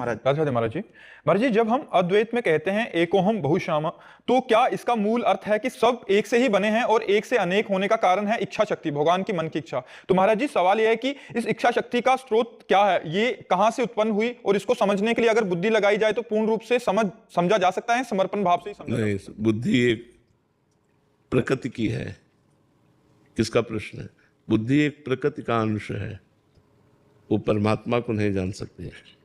महाराज। राधे महाराज जी। महाराज जी, जब हम अद्वैत में कहते हैं एकोहम बहुश्याम, तो क्या इसका मूल अर्थ है कि सब एक से ही बने हैं और एक से अनेक होने का कारण है इच्छा शक्ति, भगवान की मन की इच्छा? तो महाराज जी, सवाल यह है कि इस इच्छा शक्ति का स्रोत क्या है, ये कहां से उत्पन्न हुई, और इसको समझने के लिए अगर बुद्धि लगाई जाए तो पूर्ण रूप से समझा जा सकता है, समर्पण भाव से ही समझा? नहीं, बुद्धि एक प्रकृति की है। किसका प्रश्न है? बुद्धि एक प्रकृति का अंश है, वो परमात्मा को नहीं जान सकती है।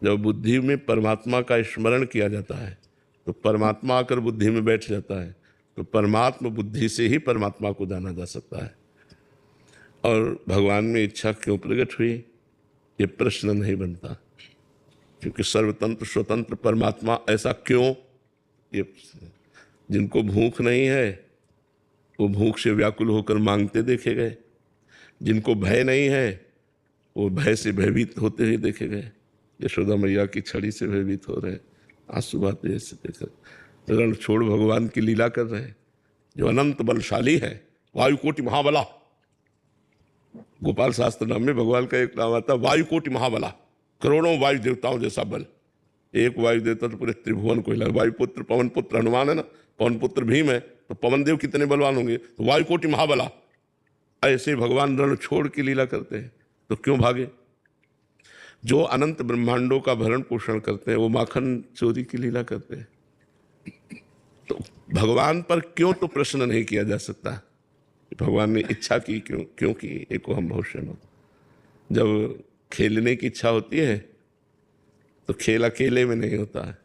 जब बुद्धि में परमात्मा का स्मरण किया जाता है तो परमात्मा आकर बुद्धि में बैठ जाता है, तो परमात्मा बुद्धि से ही परमात्मा को जाना जा सकता है। और भगवान में इच्छा क्यों प्रकट हुई, ये प्रश्न नहीं बनता, क्योंकि सर्वतंत्र स्वतंत्र परमात्मा ऐसा क्यों, ये जिनको भूख नहीं है वो भूख से व्याकुल होकर मांगते देखे गए, जिनको भय नहीं है वो भय से भयभीत होते हुए देखे गए। यशोदा मैया की छड़ी से भयभीत हो रहे हैं, आंसू बहाते ऐसे देखकर रण छोड़ भगवान की लीला कर रहे हैं, जो अनंत बलशाली है, वायुकोटि महाबला। गोपाल शास्त्र नाम में भगवान का एक नाम आता है वायुकोटि महाबला, करोड़ों वायु देवताओं जैसा बल। एक वायु देवता तो पूरे त्रिभुवन को हिला। वायुपुत्र पवन पुत्र हनुमान है ना, पवन पुत्र भीम है, तो पवन देव कितने बलवान होंगे, तो वायुकोटि महाबला। ऐसे भगवान रण छोड़ के लीला करते हैं, तो क्यों भागे? जो अनंत ब्रह्मांडों का भरण पोषण करते हैं वो माखन चोरी की लीला करते हैं। तो भगवान पर क्यों तो प्रश्न नहीं किया जा सकता। भगवान ने इच्छा की क्यों? क्योंकि एकोहम बहुश्याम। जब खेलने की इच्छा होती है तो खेल अकेले में नहीं होता है।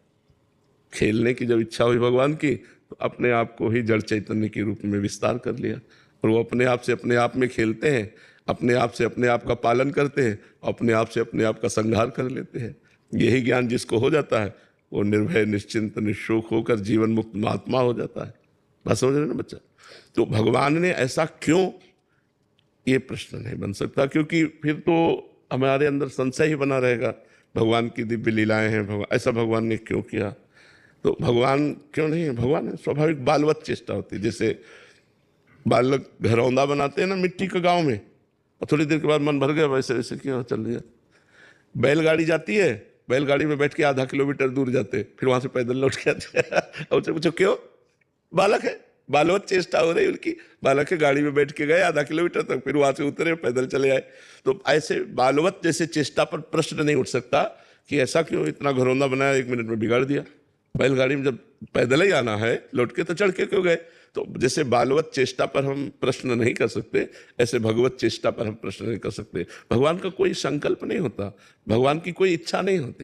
खेलने की जब इच्छा हुई भगवान की तो अपने आप को ही जड़ चैतन्य के रूप में विस्तार कर लिया, और वो अपने आप से अपने आप में खेलते हैं, अपने आप से अपने आप का पालन करते हैं, अपने आप से अपने आप का संहार कर लेते हैं। यही ज्ञान जिसको हो जाता है वो निर्भय निश्चिंत निशोक होकर जीवन मुक्त महात्मा हो जाता है। बात समझ रहे ना बच्चा? तो भगवान ने ऐसा क्यों, ये प्रश्न नहीं बन सकता, क्योंकि फिर तो हमारे अंदर संशय ही बना रहेगा। भगवान की दिव्य लीलाएं हैं, भगवान ऐसा भगवान ने क्यों किया? तो भगवान क्यों नहीं है? भगवान स्वाभाविक बालवत चेष्टा होती है। जैसे बालक घरौंदा बनाते हैं ना मिट्टी के गांव में, और थोड़ी देर के बाद मन भर गया, वैसे वैसे क्यों चल रही है। बैलगाड़ी जाती है, बैलगाड़ी में बैठ के आधा किलोमीटर दूर जाते, फिर वहां से पैदल लौट के आते हैं। और पूछो क्यों? बालक है, बालवत चेष्टा हो रही उनकी। बालक है, गाड़ी में बैठ के गए आधा किलोमीटर तक, फिर वहां से उतरे, पैदल चले आए। तो ऐसे बालवत जैसे चेष्टा पर प्रश्न नहीं उठ सकता कि ऐसा क्यों इतना घरौंदा बनाया, 1 मिनट में बिगाड़ दिया। बैलगाड़ी में जब पैदल ही आना है, लौट के तो चढ़ के क्यों गए? तो जैसे बालवत चेष्टा पर हम प्रश्न नहीं कर सकते, ऐसे भगवत चेष्टा पर हम प्रश्न नहीं कर सकते। भगवान का कोई संकल्प नहीं होता, भगवान की कोई इच्छा नहीं होती।